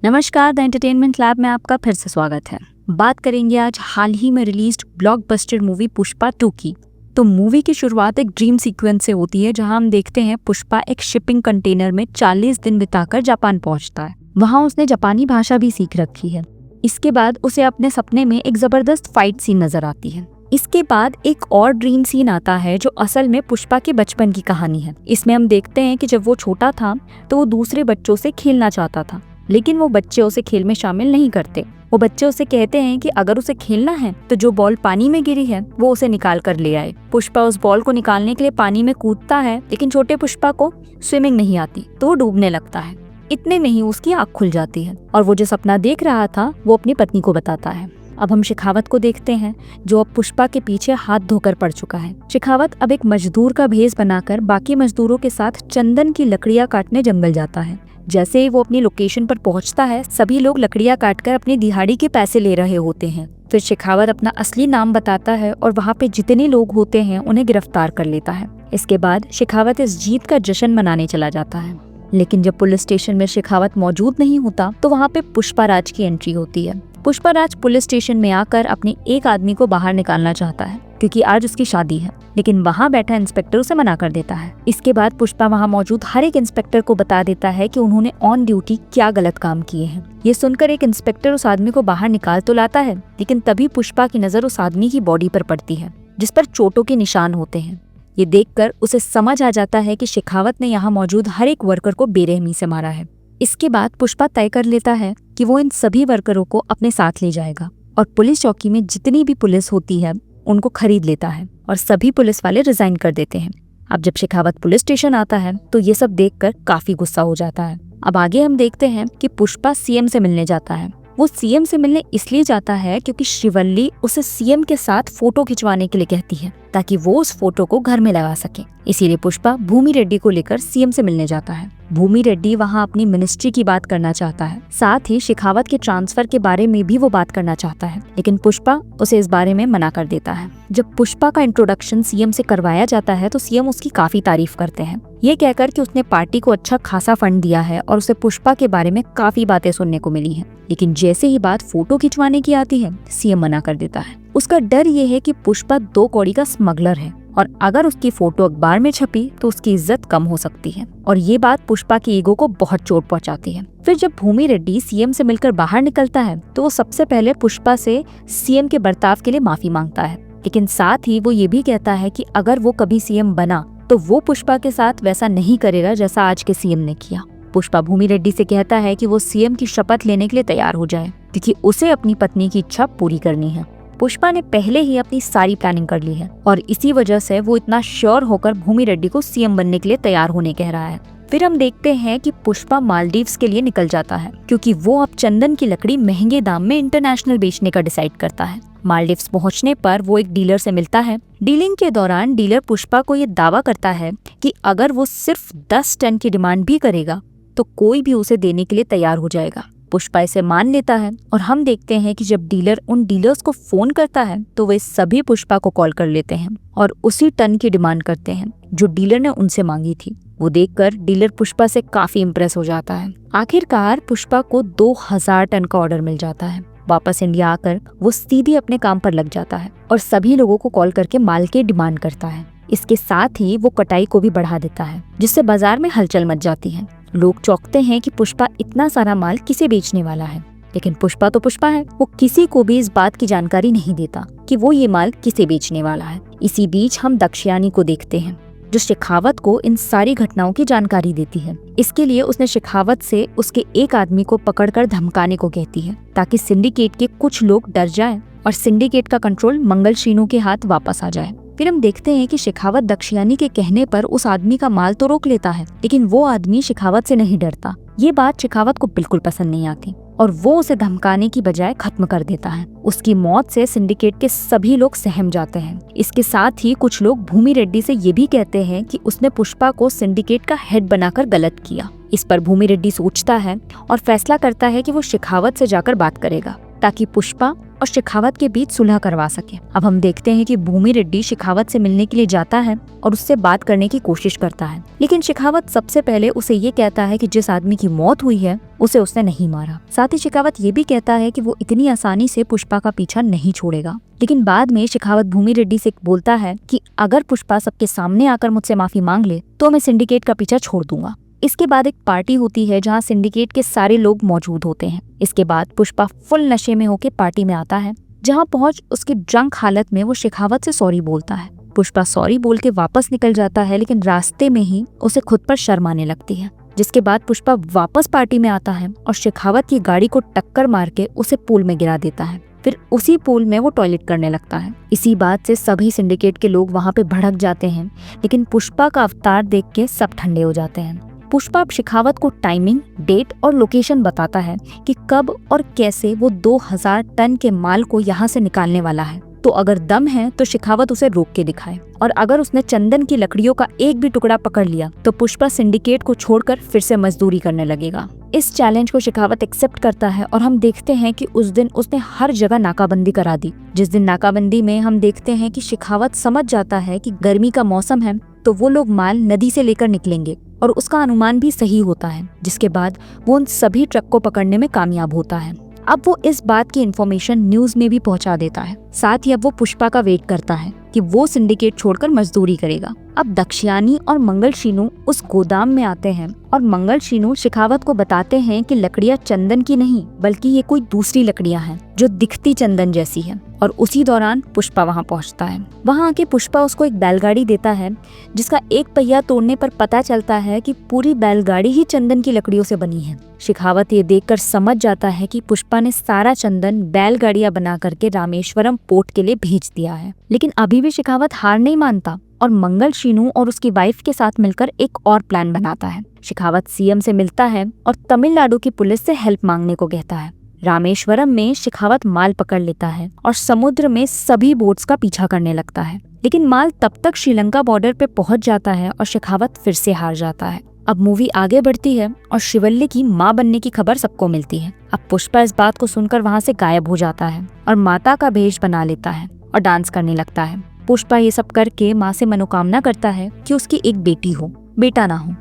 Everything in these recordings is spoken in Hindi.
नमस्कार, द एंटरटेनमेंट लैब में आपका फिर से स्वागत है। बात करेंगे आज हाल ही में रिलीज्ड ब्लॉकबस्टर मूवी पुष्पा 2 की। तो मूवी की शुरुआत एक ड्रीम सीक्वेंस से होती है, जहां हम देखते हैं पुष्पा एक शिपिंग कंटेनर में 40 दिन बिताकर जापान पहुंचता है। वहां उसने जापानी भाषा भी सीख रखी है। इसके बाद उसे अपने सपने में एक जबरदस्त फाइट सीन नजर आती है। इसके बाद एक और ड्रीम सीन आता है, जो असल में पुष्पा के बचपन की कहानी है। इसमें हम देखते हैं कि जब वो छोटा था तो वो दूसरे बच्चों से खेलना चाहता था, लेकिन वो बच्चे उसे खेल में शामिल नहीं करते। वो बच्चे उसे कहते हैं कि अगर उसे खेलना है तो जो बॉल पानी में गिरी है वो उसे निकाल कर ले आए। पुष्पा उस बॉल को निकालने के लिए पानी में कूदता है, लेकिन छोटे पुष्पा को स्विमिंग नहीं आती तो वो डूबने लगता है। इतने में ही उसकी आँख खुल जाती है और वो जो सपना देख रहा था वो अपनी पत्नी को बताता है। अब हम शेखावत को देखते हैं, जो अब पुष्पा के पीछे हाथ धोकर पड़ चुका है। शेखावत अब एक मजदूर का भेष बनाकर बाकी मजदूरों के साथ चंदन की लकड़ियां काटने जंगल जाता है। जैसे ही वो अपनी लोकेशन पर पहुंचता है, सभी लोग लकड़ियां काटकर अपनी दिहाड़ी के पैसे ले रहे होते हैं। फिर शेखावत अपना असली नाम बताता है और वहाँ पे जितने लोग होते हैं उन्हें गिरफ्तार कर लेता है। इसके बाद शेखावत इस जीत का जश्न मनाने चला जाता है, लेकिन जब पुलिस स्टेशन में शेखावत मौजूद नहीं होता तो वहाँ पे पुष्पाराज की एंट्री होती है। पुष्पाराज पुलिस स्टेशन में आकर अपने एक आदमी को बाहर निकालना चाहता है, क्योंकि आज उसकी शादी है, लेकिन वहाँ बैठा इंस्पेक्टर उसे मना कर देता है। इसके बाद पुष्पा वहाँ मौजूद हर एक इंस्पेक्टर को बता देता है कि उन्होंने ऑन ड्यूटी क्या गलत काम किए हैं। ये सुनकर एक इंस्पेक्टर उस आदमी को बाहर निकाल तो लाता है, लेकिन तभी पुष्पा की नजर उस आदमी की बॉडी पर पड़ती है, जिस पर चोटों के निशान होते हैं। ये देखकर उसे समझ आ जाता है कि शेखावत ने यहाँ मौजूद हर एक वर्कर को बेरहमी से मारा है। इसके बाद पुष्पा तय कर लेता है कि वो इन सभी वर्करों को अपने साथ ले जाएगा और पुलिस चौकी में जितनी भी पुलिस होती है उनको खरीद लेता है और सभी पुलिस वाले रिजाइन कर देते हैं। अब जब शेखावत पुलिस स्टेशन आता है तो ये सब देखकर काफी गुस्सा हो जाता है। अब आगे हम देखते हैं कि पुष्पा सीएम से मिलने जाता है। वो सीएम से मिलने इसलिए जाता है क्योंकि श्रीवल्ली उसे सीएम के साथ फोटो खिंचवाने के लिए कहती है, ताकि वो उस फोटो को घर में लगा सके। इसीलिए पुष्पा भूमि रेड्डी को लेकर सीएम से मिलने जाता है। भूमि रेड्डी वहाँ अपनी मिनिस्ट्री की बात करना चाहता है, साथ ही शेखावत के ट्रांसफर के बारे में भी वो बात करना चाहता है, लेकिन पुष्पा उसे इस बारे में मना कर देता है। जब पुष्पा का इंट्रोडक्शन सीएम से करवाया जाता है तो सीएम उसकी काफी तारीफ करते हैं, ये कहकर कि उसने पार्टी को अच्छा खासा फंड दिया है और उसे पुष्पा के बारे में काफी बातें सुनने को मिली हैं। लेकिन जैसे ही बात फोटो खिंचवाने की आती है, सीएम मना कर देता है। उसका डर ये है कि पुष्पा 2 कौड़ी का स्मगलर है और अगर उसकी फोटो अखबार में छपी तो उसकी इज्जत कम हो सकती है, और ये बात पुष्पा की ईगो को बहुत चोट पहुंचाती है। फिर जब भूमि रेड्डी सीएम से मिलकर बाहर निकलता है तो वो सबसे पहले पुष्पा से सीएम के बर्ताव के लिए माफी मांगता है, लेकिन साथ ही वो ये भी कहता है कि अगर वो कभी सीएम बना तो वो पुष्पा के साथ वैसा नहीं करेगा जैसा आज के सीएम ने किया। पुष्पा भूमि रेड्डी से कहता है कि वो सीएम की शपथ लेने के लिए तैयार हो जाए, क्योंकि उसे अपनी पत्नी की इच्छा पूरी करनी है। पुष्पा ने पहले ही अपनी सारी प्लानिंग कर ली है और इसी वजह से वो इतना श्योर होकर भूमि रेड्डी को सीएम बनने के लिए तैयार होने कह रहा है। फिर हम देखते हैं कि पुष्पा मालदीव्स के लिए निकल जाता है, क्योंकि वो अब चंदन की लकड़ी महंगे दाम में इंटरनेशनल बेचने का डिसाइड करता है। मालदीव्स पहुंचने पर वो एक डीलर से मिलता है। डीलिंग के दौरान डीलर पुष्पा को ये दावा करता है कि अगर वो सिर्फ 10 टन की डिमांड भी करेगा तो कोई भी उसे देने के लिए तैयार हो जाएगा। पुष्पा इसे मान लेता है और हम देखते हैं कि जब डीलर उन डीलर्स को फोन करता है तो वे सभी पुष्पा को कॉल कर लेते हैं और उसी टन की डिमांड करते हैं जो डीलर ने उनसे मांगी थी। वो देखकर डीलर पुष्पा से काफी इम्प्रेस हो जाता है। आखिरकार पुष्पा को 2000 टन का ऑर्डर मिल जाता है। वापस इंडिया आकर वो सीधे अपने काम पर लग जाता है और सभी लोगों को कॉल करके माल की डिमांड करता है। इसके साथ ही वो कटाई को भी बढ़ा देता है, जिससे बाजार में हलचल मच जाती है। लोग चौंकते हैं कि पुष्पा इतना सारा माल किसे बेचने वाला है, लेकिन पुष्पा तो पुष्पा है, वो किसी को भी इस बात की जानकारी नहीं देता कि वो ये माल किसे बेचने वाला है। इसी बीच हम दक्षयानी को देखते हैं, जो शेखावत को इन सारी घटनाओं की जानकारी देती है। इसके लिए उसने शेखावत से उसके एक आदमी को पकड़कर धमकाने को कहती है, ताकि सिंडिकेट के कुछ लोग डर जाएं और सिंडिकेट का कंट्रोल मंगल शीनू के हाथ वापस आ जाए। फिर हम देखते हैं कि शेखावत दक्षयानी के कहने पर उस आदमी का माल तो रोक लेता है, लेकिन वो आदमी शेखावत से नहीं डरता। ये बात शेखावत को बिल्कुल पसंद नहीं आती और वो उसे धमकाने की बजाय खत्म कर देता है। उसकी मौत से सिंडिकेट के सभी लोग सहम जाते हैं। इसके साथ ही कुछ लोग भूमि रेड्डी से ये भी कहते हैं कि उसने पुष्पा को सिंडिकेट का हेड बनाकर गलत किया। इस पर भूमि रेड्डी सोचता है और फैसला करता है कि वो शेखावत से जाकर बात करेगा। ताकि पुष्पा और शेखावत के बीच सुलह करवा सके। अब हम देखते हैं कि भूमि रेड्डी शेखावत से मिलने के लिए जाता है और उससे बात करने की कोशिश करता है, लेकिन शेखावत सबसे पहले उसे ये कहता है कि जिस आदमी की मौत हुई है उसे उसने नहीं मारा। साथ ही शेखावत ये भी कहता है कि वो इतनी आसानी से पुष्पा का पीछा नहीं छोड़ेगा। लेकिन बाद में शेखावत भूमि रेड्डी से बोलता है कि अगर पुष्पा सबके सामने आकर मुझसे माफी मांग ले तो मैं सिंडिकेट का पीछा छोड़ दूंगा। इसके बाद एक पार्टी होती है जहां सिंडिकेट के सारे लोग मौजूद होते हैं। इसके बाद पुष्पा फुल नशे में होकर पार्टी में आता है, जहां पहुंच उसकी ड्रंक हालत में वो शेखावत से सॉरी बोलता है। पुष्पा सॉरी बोल के वापस निकल जाता है, लेकिन रास्ते में ही उसे खुद पर शर्म आने लगती है। जिसके बाद पुष्पा वापस पार्टी में आता है और शेखावत की गाड़ी को टक्कर मार के उसे पूल में गिरा देता है। फिर उसी पूल में वो टॉयलेट करने लगता है। इसी बात से सभी सिंडिकेट के लोग वहां पे भड़क जाते हैं, लेकिन पुष्पा का अवतार देख के सब ठंडे हो जाते हैं। पुष्पा शेखावत को टाइमिंग, डेट और लोकेशन बताता है कि कब और कैसे वो 2000 टन के माल को यहाँ से निकालने वाला है। तो अगर दम है तो शेखावत उसे रोक के दिखाए, और अगर उसने चंदन की लकड़ियों का एक भी टुकड़ा पकड़ लिया तो पुष्पा सिंडिकेट को छोड़कर फिर से मजदूरी करने लगेगा। इस चैलेंज को शेखावत एक्सेप्ट करता है और हम देखते हैं कि उस दिन उसने हर जगह नाकाबंदी करा दी। जिस दिन नाकाबंदी में हम देखते हैं कि शेखावत समझ जाता है कि गर्मी का मौसम है तो वो लोग माल नदी से लेकर निकलेंगे, और उसका अनुमान भी सही होता है। जिसके बाद वो उन सभी ट्रक को पकड़ने में कामयाब होता है। अब वो इस बात की इन्फॉर्मेशन न्यूज में भी पहुंचा देता है। साथ ही अब वो पुष्पा का वेट करता है कि वो सिंडिकेट छोड़कर मजदूरी करेगा। अब दक्षयानी और मंगल शीनू उस गोदाम में आते हैं और मंगल शीनू शेखावत को बताते हैं कि लकड़ियां चंदन की नहीं बल्कि ये कोई दूसरी लकड़ियां हैं जो दिखती चंदन जैसी है। और उसी दौरान पुष्पा वहां पहुंचता है। वहां आके पुष्पा उसको एक बैलगाड़ी देता है, जिसका एक पहिया तोड़ने पर पता चलता है कि पूरी बैलगाड़ी ही चंदन की लकड़ियों से बनी है। शेखावत ये देखकर समझ जाता है कि पुष्पा ने सारा चंदन बैलगाड़ियां बना करके रामेश्वरम पोर्ट के लिए भेज दिया है। लेकिन अभी भी शेखावत हार नहीं मानता और मंगल शीनू और उसकी वाइफ के साथ मिलकर एक और प्लान बनाता है। शेखावत सीएम से मिलता है और तमिलनाडु की पुलिस से हेल्प मांगने को कहता है। रामेश्वरम में शेखावत माल पकड़ लेता है और समुद्र में सभी बोट्स का पीछा करने लगता है, लेकिन माल तब तक श्रीलंका बॉर्डर पे पहुंच जाता है और शेखावत फिर से हार जाता है। अब मूवी आगे बढ़ती है और शिवल्ली की मां बनने की खबर सबको मिलती है। अब पुष्पा इस बात को सुनकर वहां से गायब हो जाता है और माता का भेष बना लेता है और डांस करने लगता है। पुष्पा ये सब करके माँ से मनोकामना करता है कि उसकी एक बेटी हो, बेटा ना हो,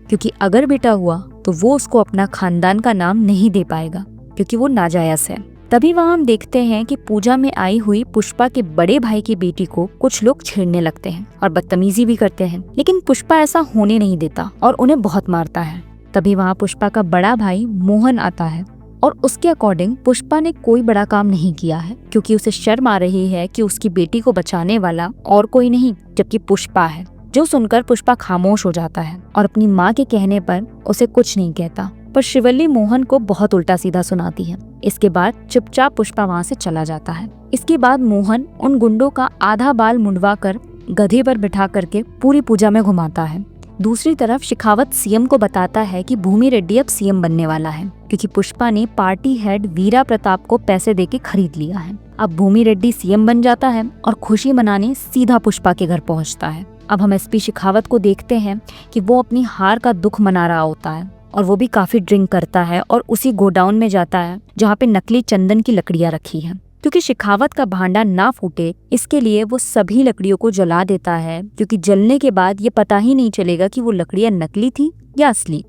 क्योंकि अगर बेटा हुआ तो वो उसको अपना खानदान का नाम नहीं दे पाएगा क्योंकि वो नाजायज है। तभी वहाँ हम देखते हैं कि पूजा में आई हुई पुष्पा के बड़े भाई की बेटी को कुछ लोग छेड़ने लगते हैं और बदतमीजी भी करते हैं, लेकिन पुष्पा ऐसा होने नहीं देता और उन्हें बहुत मारता है। तभी वहाँ पुष्पा का बड़ा भाई मोहन आता है और उसके अकॉर्डिंग पुष्पा ने कोई बड़ा काम नहीं किया है क्योंकि उसे शर्म आ रही है कि उसकी बेटी को बचाने वाला और कोई नहीं जबकि पुष्पा है। जो सुनकर पुष्पा खामोश हो जाता है और अपनी माँ के कहने पर उसे कुछ नहीं कहता, पर शिवल्ली मोहन को बहुत उल्टा सीधा सुनाती है। इसके बाद चुपचाप पुष्पा वहाँ से चला जाता है। इसके बाद मोहन उन गुंडों का आधा बाल मुंडवा कर गधे पर बिठा करके पूरी पूजा में घुमाता है। दूसरी तरफ शेखावत सीएम को बताता है कि भूमि रेड्डी अब सीएम बनने वाला है क्योंकि पुष्पा ने पार्टी हेड वीरा प्रताप को पैसे देके खरीद लिया है। अब भूमि रेड्डी सीएम बन जाता है और खुशी मनाने सीधा पुष्पा के घर पहुंचता है। अब हम एसपी शेखावत को देखते हैं कि वो अपनी हार का दुख मना रहा होता है और वो भी काफी ड्रिंक करता है और उसी गोडाउन में जाता है जहाँ पे नकली चंदन की लकड़ियां रखी हैं। क्योंकि शेखावत का भांडा ना फूटे इसके लिए वो सभी लकड़ियों को जला देता है, क्योंकि जलने के बाद ये पता ही नहीं चलेगा कि वो लकड़ियां नकली थी या असली।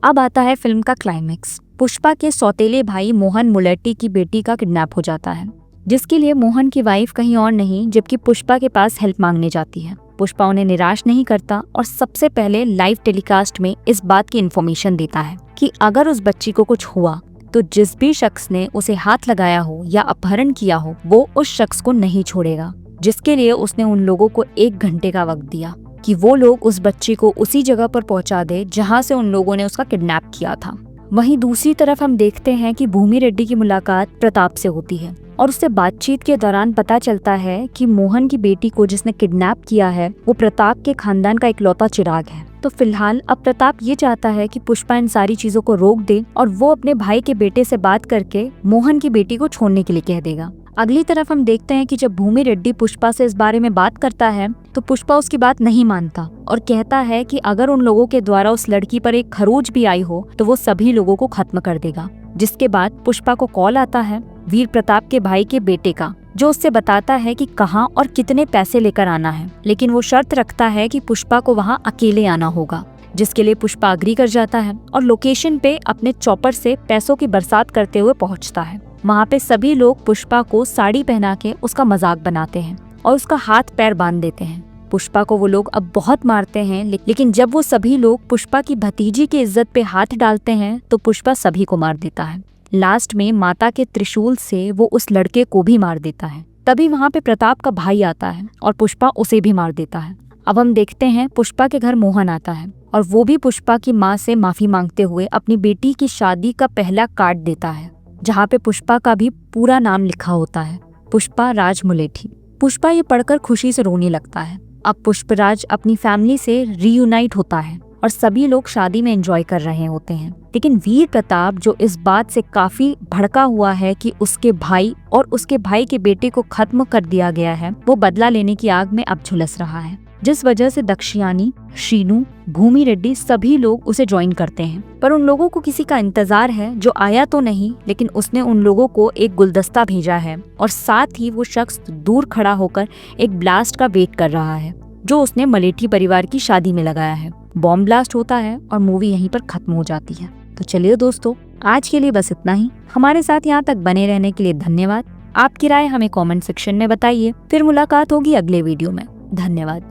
अब आता है फिल्म का क्लाइमेक्स। पुष्पा के सौतेले भाई मोहन मुलेट्टी की बेटी का किडनैप हो जाता है, जिसके लिए मोहन की वाइफ कहीं और नहीं जबकि पुष्पा के पास हेल्प मांगने जाती है। पुष्पा उन्हें निराश नहीं करता और सबसे पहले लाइव टेलीकास्ट में इस बात की इन्फॉर्मेशन देता है कि अगर उस बच्ची को कुछ हुआ तो जिस भी शख्स ने उसे हाथ लगाया हो या अपहरण किया हो वो उस शख्स को नहीं छोड़ेगा, जिसके लिए उसने उन लोगों को 1 घंटे का वक्त दिया कि वो लोग उस बच्ची को उसी जगह पर पहुंचा दे जहां से उन लोगों ने उसका किडनैप किया था। वहीं दूसरी तरफ हम देखते हैं कि भूमि रेड्डी की मुलाकात प्रताप से होती है और उससे बातचीत के दौरान पता चलता है कि मोहन की बेटी को जिसने किडनैप किया है वो प्रताप के खानदान का इकलौता चिराग है। तो फिलहाल अब प्रताप ये चाहता है कि पुष्पा इन सारी चीजों को रोक दे और वो अपने भाई के बेटे से बात करके मोहन की बेटी को छोड़ने के लिए कह देगा। अगली तरफ हम देखते हैं कि जब भूमि रेड्डी पुष्पा से इस बारे में बात करता है तो पुष्पा उसकी बात नहीं मानता और कहता है कि अगर उन लोगों के द्वारा उस लड़की पर एक खरोच भी आई हो तो वो सभी लोगों को खत्म कर देगा। जिसके बाद पुष्पा को कॉल आता है वीर प्रताप के भाई के बेटे का, जो उससे बताता है कि कहाँ और कितने पैसे लेकर आना है, लेकिन वो शर्त रखता है कि पुष्पा को वहाँ अकेले आना होगा, जिसके लिए पुष्पा अग्री कर जाता है और लोकेशन पे अपने चॉपर से पैसों की बरसात करते हुए पहुँचता है। वहाँ पे सभी लोग पुष्पा को साड़ी पहना के उसका मजाक बनाते हैं और उसका हाथ पैर बांध देते हैं। पुष्पा को वो लोग अब बहुत मारते हैं, लेकिन जब वो सभी लोग पुष्पा की भतीजी की इज्जत पे हाथ डालते हैं तो पुष्पा सभी को मार देता है। लास्ट में माता के त्रिशूल से वो उस लड़के को भी मार देता है। तभी वहाँ पे प्रताप का भाई आता है और पुष्पा उसे भी मार देता है। अब हम देखते हैं पुष्पा के घर मोहन आता है और वो भी पुष्पा की माँ से माफी मांगते हुए अपनी बेटी की शादी का पहला कार्ड देता है, जहाँ पे पुष्पा का भी पूरा नाम लिखा होता है, पुष्पा राज मुलेठी। पुष्पा ये पढ़कर खुशी से रोने लगता है। अब पुष्पराज अपनी फैमिली से रीयूनाइट होता है और सभी लोग शादी में एंजॉय कर रहे होते हैं, लेकिन वीर प्रताप, जो इस बात से काफी भड़का हुआ है कि उसके भाई और उसके भाई के बेटे को खत्म कर दिया गया है, वो बदला लेने की आग में अब झुलस रहा है, जिस वजह से दक्षियानी, शीनू, भूमि रेड्डी सभी लोग उसे ज्वाइन करते हैं। पर उन लोगों को किसी का इंतजार है जो आया तो नहीं, लेकिन उसने उन लोगों को एक गुलदस्ता भेजा है और साथ ही वो शख्स दूर खड़ा होकर एक ब्लास्ट का वेट कर रहा है, जो उसने मलेठी परिवार की शादी में लगाया है। बॉम्ब ब्लास्ट होता है और मूवी यहीं पर खत्म हो जाती है। तो चलिए दोस्तों, आज के लिए बस इतना ही। हमारे साथ यहाँ तक बने रहने के लिए धन्यवाद। आपकी राय हमें कमेंट सेक्शन में बताइए। फिर मुलाकात होगी अगले वीडियो में। धन्यवाद।